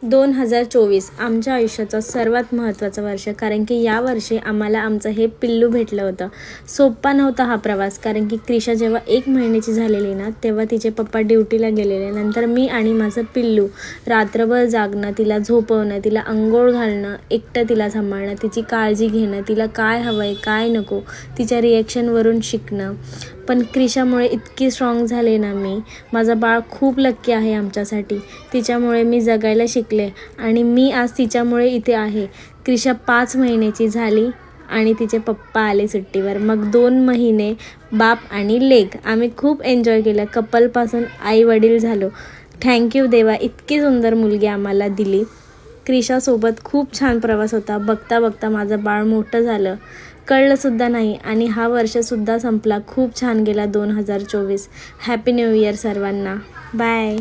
2024 आमच्या आयुष्याचा सर्वात महत्त्वाचा वर्ष, कारण की या वर्षी आम्हाला आमचं हे पिल्लू भेटलं होतं. सोपा नव्हता हा प्रवास, कारण की क्रिशा जेव्हा 1 महिन्याची झालेली ना, तेव्हा तिचे पप्पा ड्युटीला गेलेले. नंतर मी आणि माझं पिल्लू रात्रभर जागणं, तिला झोपवणं, तिला अंघोळ घालणं, एकटं तिला सांभाळणं, तिची काळजी घेणं, तिला काय हवं आहे काय नको तिच्या रिॲक्शनवरून शिकणं. पण क्रिशामुळे इतकी स्ट्रॉंग झाले ना मी. माझं बाळ खूप लक्की आहे आमच्यासाठी. तिच्यामुळे मी जगायला शिकले आणि मी आज तिच्यामुळे इथे आहे. क्रिशा 5 महिन्याची झाली आणि तिचे पप्पा आले सुट्टीवर. मग 2 महिने बाप आणि लेक आम्ही खूप एन्जॉय केलं. कपलपासून आई वडील झालो. थँक्यू देवा, इतकी सुंदर मुलगी आम्हाला दिली. क्रिशासोबत खूप छान प्रवास होता. बघता बघता माझं बाळ मोठं झालं, कळलंसुद्धा नाही आणि हा वर्षसुद्धा संपला. खूप छान गेला 2024. हॅपी न्यू इयर सर्वांना. बाय.